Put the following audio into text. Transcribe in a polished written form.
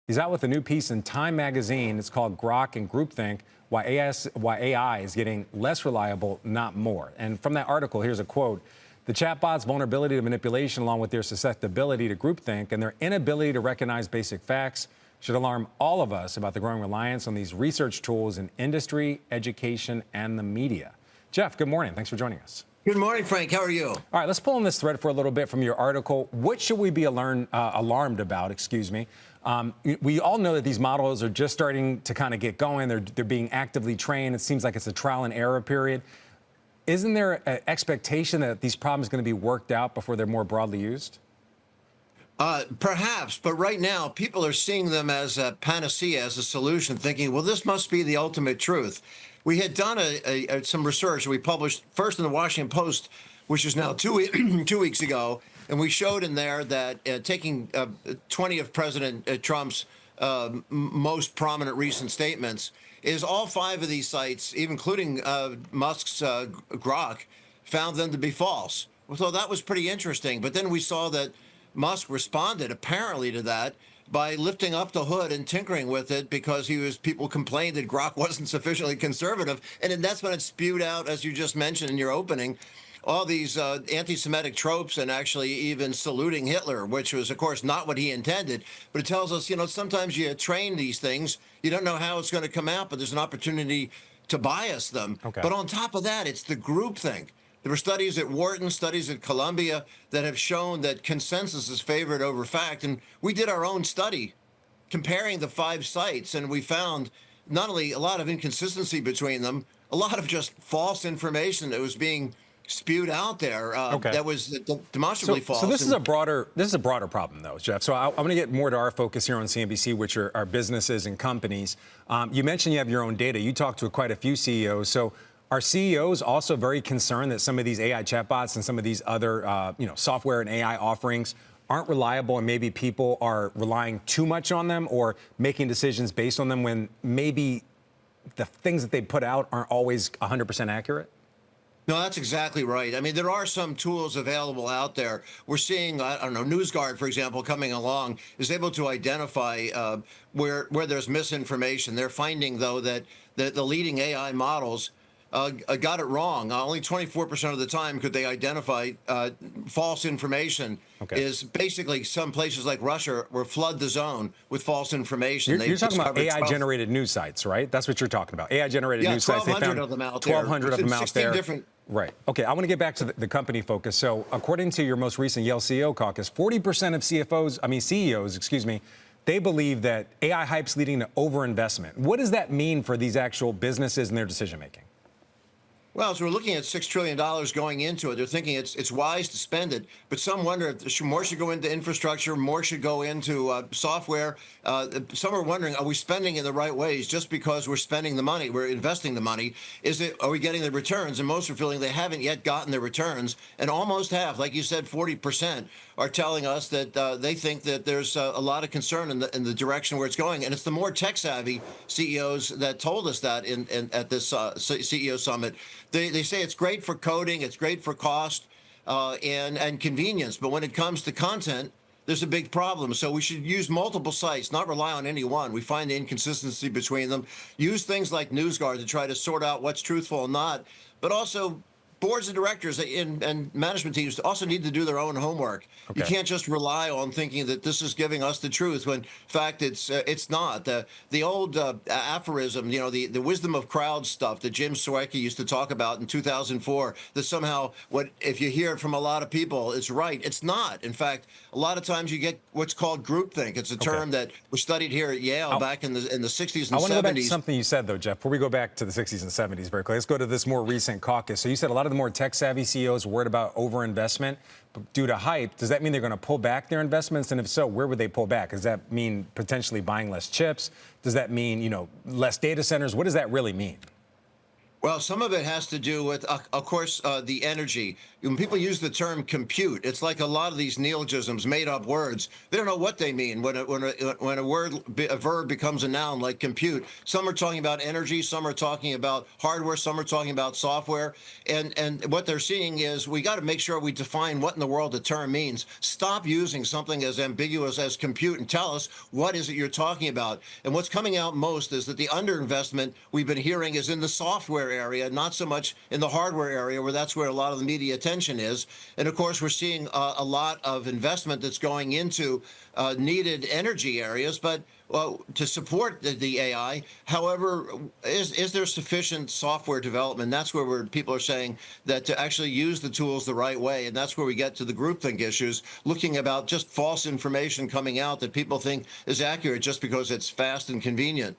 He's out with a new piece in Time magazine. It's called Grok and Groupthink, why AI is getting less reliable, not more. And from that article, here's a quote. The chatbot's vulnerability to manipulation, along with their susceptibility to groupthink and their inability to recognize basic facts, should alarm all of us about the growing reliance on these research tools in industry, education, and the media. Jeff, good morning. Thanks for joining us. Good morning, Frank. How are you? All right, let's pull on this thread for a little bit from your article. What should we be alarmed about? We all know that these models are just starting to kind of get going. They're being actively trained. It seems like it's a trial and error period. Isn't there an expectation that these problems are going to be worked out before they're more broadly used? Perhaps, but right now people are seeing them as a panacea, as a solution, thinking, well, this must be the ultimate truth. We had done some research we published first in the Washington Post, which is now 2 weeks ago, and we showed in there that taking 20 of President Trump's most prominent recent statements is all 5 of these sites, even including Musk's Grok, found them to be false. So that was pretty interesting. But then we saw that Musk responded apparently to that by lifting up the hood and tinkering with it because people complained that Grok wasn't sufficiently conservative. And then that's when it spewed out, as you just mentioned in your opening, all these anti-Semitic tropes and actually even saluting Hitler, which was, of course, not what he intended. But it tells us, sometimes you train these things. You don't know how it's going to come out, but there's an opportunity to bias them. Okay. But on top of that, it's the groupthink. There were studies at Wharton, studies at Columbia that have shown that consensus is favored over fact. And we did our own study comparing the 5 sites, and we found not only a lot of inconsistency between them, a lot of just false information that was being spewed out there that was demonstrably false. So this is a broader problem, though, Jeff. So I'm going to get more to our focus here on CNBC, which are businesses and companies. You mentioned you have your own data. You talked to quite a few CEOs. So are CEOs also very concerned that some of these AI chatbots and some of these other software and AI offerings aren't reliable, and maybe people are relying too much on them or making decisions based on them when maybe the things that they put out aren't always 100% accurate? No, that's exactly right. I mean, there are some tools available out there. We're seeing, I don't know, NewsGuard, for example, coming along, is able to identify where there's misinformation. They're finding, though, that the leading AI models got it wrong. Only 24% of the time could they identify false information. Okay. Is basically some places like Russia will flood the zone with false information. You're talking about AI-generated news sites, right? That's what you're talking about. AI-generated news sites. 1,200 of them out there. 1,200 of them out there. Different. Right. Okay, I want to get back to the company focus. So according to your most recent Yale CEO caucus, 40% of CEOs, they believe that AI hype's leading to overinvestment. What does that mean for these actual businesses and their decision-making? Well, as we're looking at $6 trillion going into it, they're thinking it's wise to spend it. But some wonder if more should go into infrastructure, more should go into software. Some are wondering, are we spending in the right ways just because we're spending the money, we're investing the money? Are we getting the returns? And most are feeling they haven't yet gotten the returns. And almost half, like you said, 40% are telling us that they think that there's a lot of concern in the direction where it's going. And it's the more tech-savvy CEOs that told us that at this CEO summit. They say it's great for coding, it's great for cost and convenience, but when it comes to content, there's a big problem. So we should use multiple sites, not rely on any one. We find the inconsistency between them. Use things like NewsGuard to try to sort out what's truthful and not, but also boards of directors and management teams also need to do their own homework. Okay. You can't just rely on thinking that this is giving us the truth when, in fact, it's not. The old aphorism, the wisdom of crowds stuff that Jim Sawicki used to talk about in 2004, that somehow if you hear it from a lot of people, it's right. It's not. In fact, a lot of times you get what's called groupthink. It's a term that was studied here at Yale back in the 60s and 70s. I want to go back to something you said, though, Jeff. Before we go back to the 60s and 70s very quickly, let's go to this more recent caucus. So you said a lot of the more tech-savvy CEOs are worried about overinvestment due to hype. Does that mean they're going to pull back their investments? And if so, where would they pull back? Does that mean potentially buying less chips? Does that mean, less data centers? What does that really mean? Well, some of it has to do with, of course, the energy. When people use the term compute, it's like a lot of these neologisms, made-up words. They don't know what they mean when a verb becomes a noun like compute. Some are talking about energy, some are talking about hardware, some are talking about software. And what they're seeing is we got to make sure we define what in the world the term means. Stop using something as ambiguous as compute and tell us what is it you're talking about. And what's coming out most is that the underinvestment we've been hearing is in the software area, not so much in the hardware area, where that's where a lot of the media attention is. And of course, we're seeing a lot of investment that's going into needed energy areas, but to support the AI. However, is there sufficient software development? That's where people are saying that to actually use the tools the right way, and that's where we get to the groupthink issues, looking about just false information coming out that people think is accurate just because it's fast and convenient.